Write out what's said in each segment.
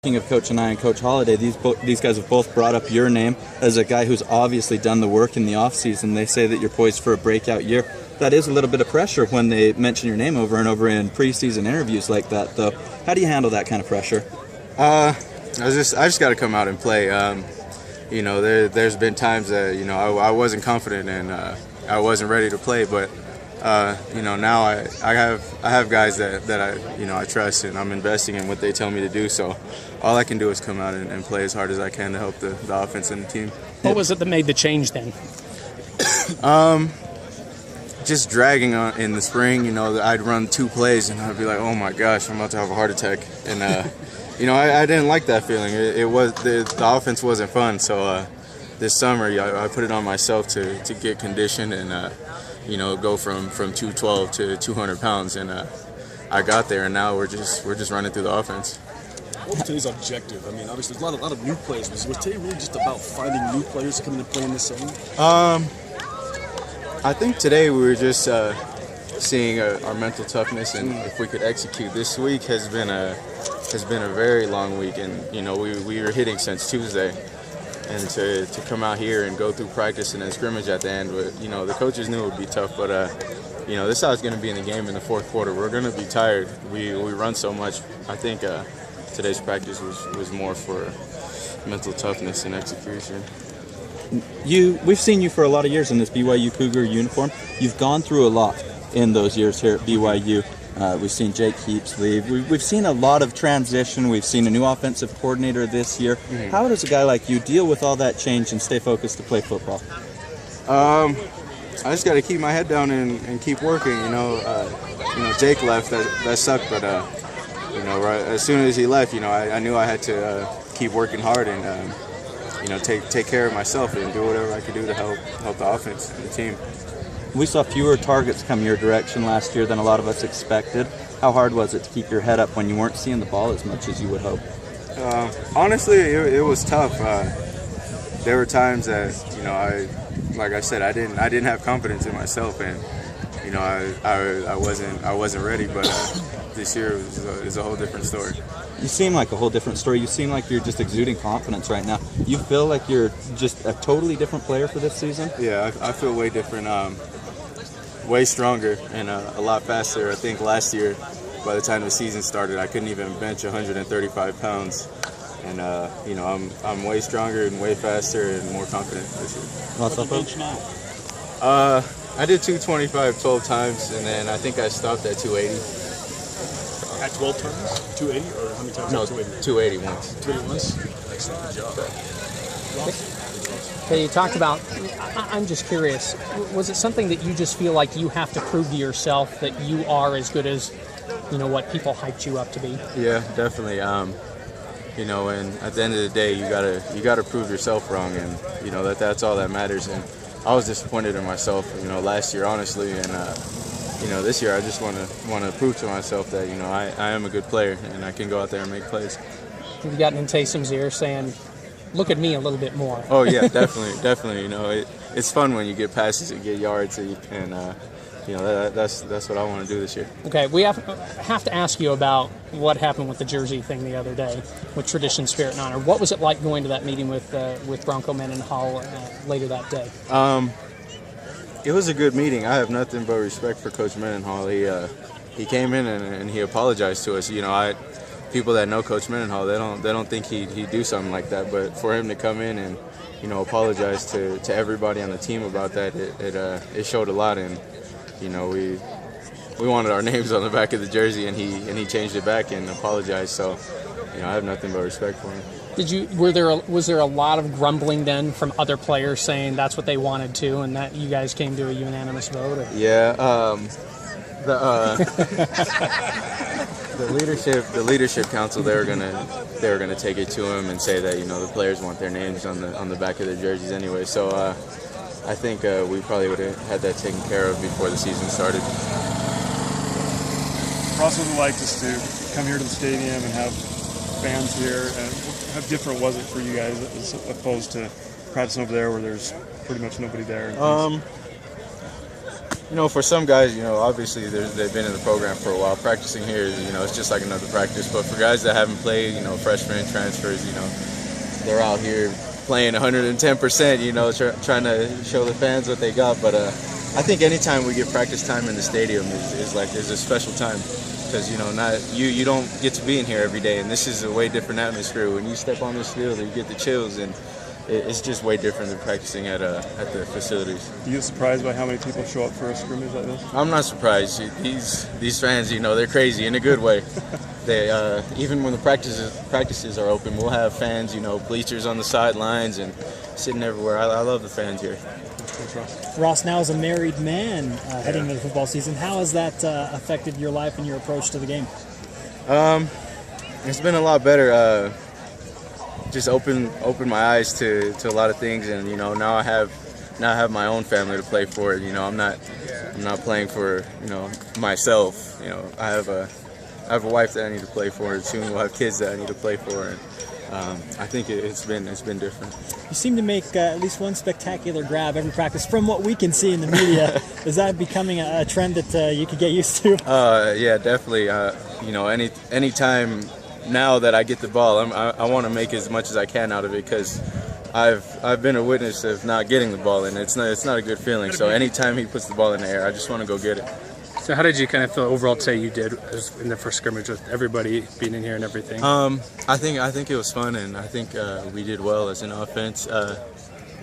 Speaking of Coach and I and Coach Holiday, these guys have both brought up your name as a guy who's obviously done the work in the offseason. They say that you're poised for a breakout year. That is a little bit of pressure when they mention your name over and over in preseason interviews like that, though. How do you handle that kind of pressure? I just got to come out and play. There's been times that I wasn't confident and I wasn't ready to play, but now I have guys that I trust, and I'm investing in what they tell me to do. So all I can do is come out and play as hard as I can to help the offense and the team. What was it that made the change then? Just dragging on in the spring. I'd run 2 plays and I'd be like, oh my gosh, I'm about to have a heart attack. And I didn't like that feeling. The offense wasn't fun. So this summer I put it on myself to get conditioned and go from 212 to 200 pounds, and I got there, and now we're just running through the offense. What was today's objective? I mean, obviously there's a lot of new players. Was today really just about finding new players to come in and play in this setting? I think today we were just seeing our mental toughness, and if we could execute. This week has been a very long week, and we were hitting since Tuesday, and to come out here and go through practice and then scrimmage at the end, the coaches knew it would be tough, but this is how it's going to be in the game in the fourth quarter. We're going to be tired. We run so much. I think today's practice was more for mental toughness and execution. We've seen you for a lot of years in this BYU Cougar uniform. You've gone through a lot in those years here at BYU. We've seen Jake Heaps leave. We've seen a lot of transition. We've seen a new offensive coordinator this year. Mm-hmm. How does a guy like you deal with all that change and stay focused to play football? I just got to keep my head down and keep working. Jake left. That sucked, but right as soon as he left, I knew I had to keep working hard and take care of myself and do whatever I could do to help the offense and the team. We saw fewer targets come your direction last year than a lot of us expected. How hard was it to keep your head up when you weren't seeing the ball as much as you would hope? Honestly, it was tough. There were times that like I said, I didn't have confidence in myself, and I wasn't ready. But this year is a whole different story. You seem like a whole different story. You seem like you're just exuding confidence right now. You feel like you're just a totally different player for this season? Yeah, I feel way different. Way stronger and a lot faster. I think last year, by the time the season started, I couldn't even bench 135 pounds. And I'm way stronger and way faster and more confident this year. What's the bench now? I did 225 12 times, and then I think I stopped at 280. At 12 times? 280, or how many times? No, 280 once. 280 once? Excellent, good job. Okay, you talked about, I'm just curious, was it something that you just feel like you have to prove to yourself that you are as good as, what people hyped you up to be? Yeah, definitely. And at the end of the day, you gotta prove yourself wrong, and that's all that matters. And I was disappointed in myself, last year, honestly, and this year I just want to prove to myself that I am a good player and I can go out there and make plays. Have you gotten in Taysom's ear saying, "Look at me a little bit more"? Oh yeah, definitely. It's fun when you get passes and get yards, and that's what I want to do this year. Okay, we have to ask you about what happened with the jersey thing the other day with Tradition, Spirit, and Honor. What was it like going to that meeting with Bronco Mendenhall later that day? It was a good meeting. I have nothing but respect for Coach Mendenhall. He came in and he apologized to us. People that know Coach Mendenhall, they don't think he'd do something like that. But for him to come in and apologize to everybody on the team about that, it showed a lot. And we wanted our names on the back of the jersey, and he changed it back and apologized. So I have nothing but respect for him. Was there a lot of grumbling then from other players saying that's what they wanted to, and that you guys came to a unanimous vote? Or? Yeah, the leadership council, they were gonna take it to him and say that the players want their names on the back of their jerseys anyway. So I think we probably would have had that taken care of before the season started. Ross, would like just to come here to the stadium and have fans here, and how different was it for you guys as opposed to practicing over there where there's pretty much nobody there? For some guys, obviously they've been in the program for a while. Practicing here, it's just like another practice. But for guys that haven't played, freshmen, transfers, they're out here playing 110%, trying to show the fans what they got. But I think anytime we get practice time in the stadium is a special time. Because you don't get to be in here every day, and this is a way different atmosphere. When you step on this field, you get the chills, and it's just way different than practicing at the facilities. Do you get surprised by how many people show up for a scrimmage like this? I'm not surprised. These fans, they're crazy in a good way. They even when the practices are open, we'll have fans, bleachers on the sidelines and sitting everywhere. I love the fans here. Ross, now as a married man heading into the football season, how has that affected your life and your approach to the game? It's been a lot better. Just opened my eyes to a lot of things, and now I have my own family to play for. I'm not playing for myself. I have a wife that I need to play for, and soon we'll have kids that I need to play for. And I think it's been different. You seem to make at least one spectacular grab every practice. From what we can see in the media, is that becoming a trend that you could get used to? Yeah, definitely. Any time now that I get the ball, I want to make as much as I can out of it, because I've been a witness of not getting the ball, and it's not a good feeling. So anytime he puts the ball in the air, I just want to go get it. So how did you kind of feel overall today you did in the first scrimmage with everybody being in here and everything? I think it was fun, and I think we did well as an offense.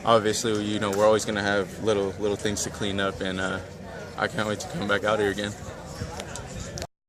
Obviously, we're always going to have little things to clean up, and I can't wait to come back out here again.